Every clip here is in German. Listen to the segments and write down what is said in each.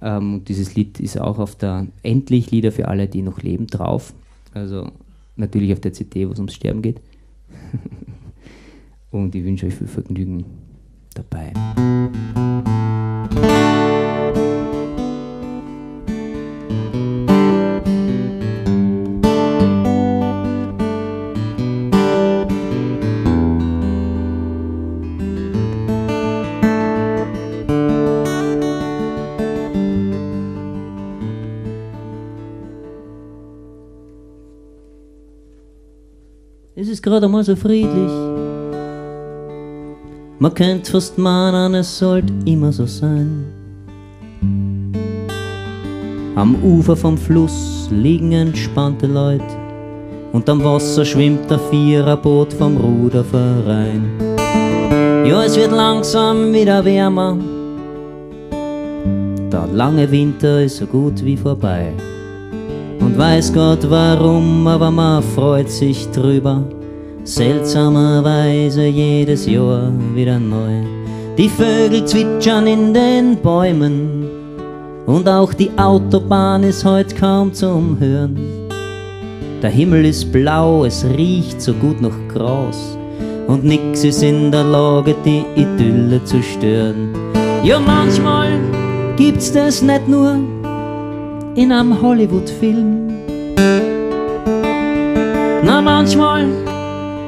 Und dieses Lied ist auch auf der Endlich Lieder für alle, die noch leben, drauf. Also natürlich auf der CD, wo es ums Sterben geht. Und ich wünsche euch viel Vergnügen dabei. Es ist gerade einmal so friedlich. Man könnte fast meinen, es sollte immer so sein. Am Ufer vom Fluss liegen entspannte Leute und am Wasser schwimmt ein Viererboot vom Ruderverein. Ja, es wird langsam wieder wärmer. Der lange Winter ist so gut wie vorbei. Und weiß Gott warum, aber man freut sich drüber. Seltsamerweise jedes Jahr wieder neu. Die Vögel zwitschern in den Bäumen und auch die Autobahn ist heut kaum zum Hören. Der Himmel ist blau, es riecht so gut nach Gras und nix ist in der Lage, die Idylle zu stören. Ja, manchmal gibt's das nicht nur in einem Hollywood-Film. Na, manchmal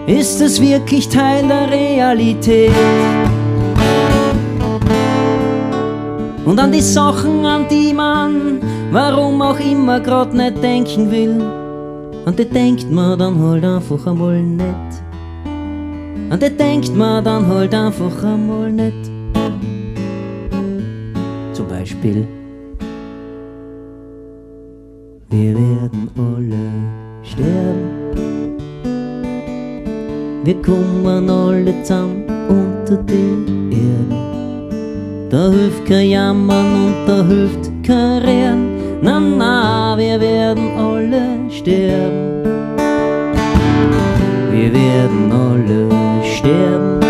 ist es wirklich Teil der Realität. Und an die Sachen, an die man, warum auch immer, grad nicht denken will, an die denkt man dann halt einfach einmal nicht. An die denkt man dann halt einfach einmal nicht. Zum Beispiel: Wir werden alle sterben. Wir kommen alle zusammen unter die Erde. Da hilft kein Jammern und da hilft kein Rehren. Na, na, wir werden alle sterben. Wir werden alle sterben.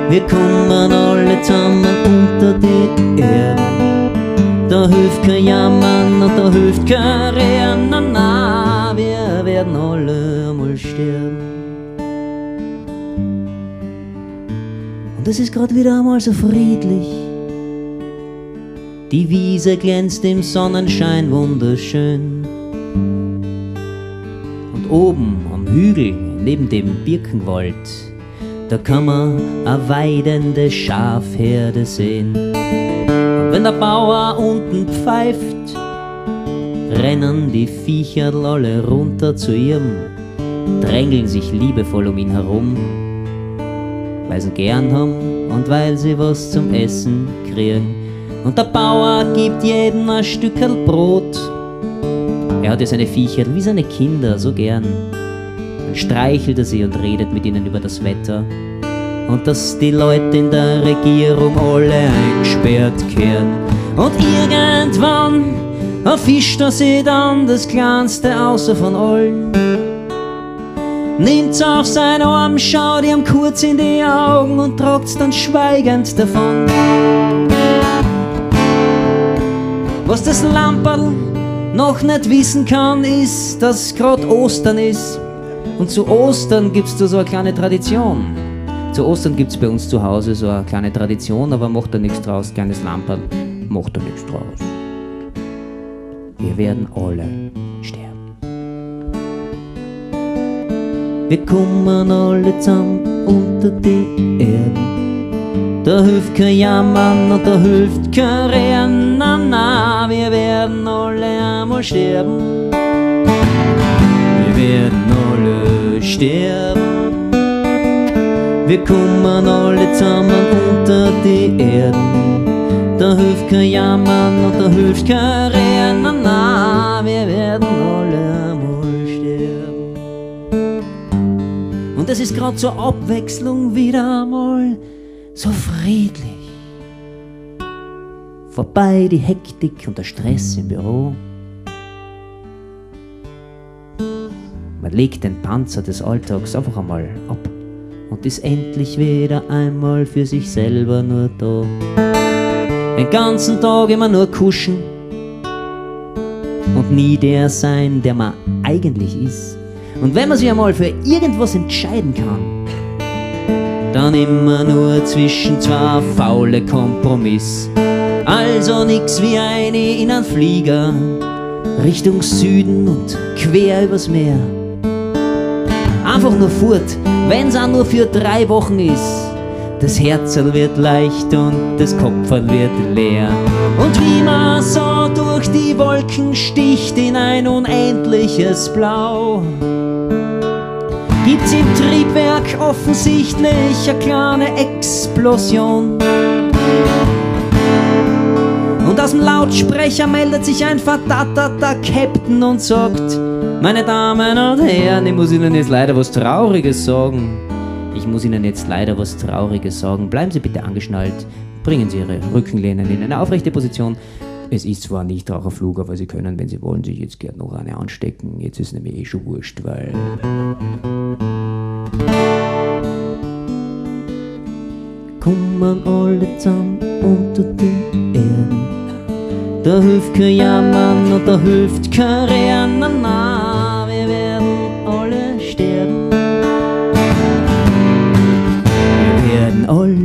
Wir kommen alle zusammen unter die Erde. Da hilft kein Jammern und da hilft kein Rehren. Na, na, wir werden alle einmal sterben. Und es ist grad wieder einmal so friedlich. Die Wiese glänzt im Sonnenschein wunderschön. Und oben am Hügel neben dem Birkenwald, da kann man eine weidende Schafherde sehen. Und wenn der Bauer unten pfeift, rennen die Viecherl alle runter zu ihm, drängeln sich liebevoll um ihn herum, weil sie gern haben und weil sie was zum Essen kriegen. Und der Bauer gibt jedem ein Stückerl Brot. Er hat ja seine Viecherl wie seine Kinder so gern. Dann streichelt er sie und redet mit ihnen über das Wetter und dass die Leute in der Regierung alle eingesperrt kehren. Und irgendwann erfischt er sie dann, das kleinste außer von allen, nimmt's auf seinen Arm, schaut ihm kurz in die Augen und tragt's dann schweigend davon. Was das Lamperl noch nicht wissen kann, ist, dass grad Ostern ist. Und zu Ostern gibt's da so eine kleine Tradition. Zu Ostern gibt's bei uns zu Hause so eine kleine Tradition, aber macht da nichts draus, kleines Lamperl, macht da nichts draus. Wir werden alle sterben. Wir kommen alle zusammen unter die Erde. Da hilft kein Jammern und da hilft kein Rehren. Na, na, wir werden alle einmal sterben. Wir werden alle sterben. Wir kommen alle zusammen unter die Erde. Da hilft kein Jammern und da hilft kein Rehren. Na, na, wir werden alle einmal sterben. Und es ist grad zur Abwechslung wieder einmal so friedlich. Vorbei die Hektik und der Stress im Büro. Man legt den Panzer des Alltags einfach einmal ab und ist endlich wieder einmal für sich selber nur da. den ganzen Tag immer nur kuschen und nie der sein, der man eigentlich ist. Und wenn man sich einmal für irgendwas entscheiden kann, dann immer nur zwischen zwei faule Kompromiss. Also nix wie eine in einen Flieger Richtung Süden und quer übers Meer. Einfach nur fort, wenn's auch nur für 3 Wochen ist. Das Herzl wird leicht und das Kopferl wird leer. Und wie man so durch die Wolken sticht in ein unendliches Blau, gibt's im Triebwerk offensichtlich eine kleine Explosion. Und aus dem Lautsprecher meldet sich ein verdatterter Captain und sagt: Meine Damen und Herren, ich muss Ihnen jetzt leider was Trauriges sagen. Bleiben Sie bitte angeschnallt. Bringen Sie Ihre Rückenlehnen in eine aufrechte Position. Es ist zwar nicht Raucherflug, aber Sie können, wenn Sie wollen, sich jetzt gerne noch eine anstecken. Jetzt ist nämlich eh schon wurscht, weil... Kommen alle zusammen unter die Erden. Da hilft kein Jammern und da hilft kein Rehren. Na, na, wir werden alle sterben. Wir werden alle sterben.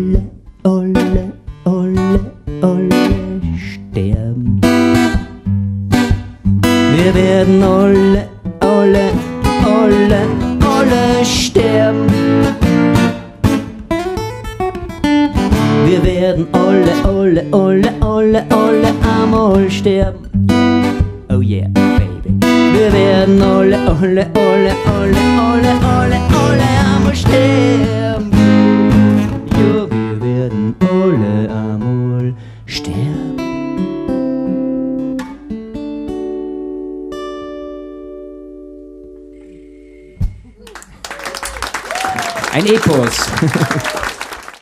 Wir werden alle sterben. Wir werden alle einmal sterben. Oh yeah, baby. Wir werden alle einmal sterben. Ja, wir werden alle einmal sterben. Ein Epos.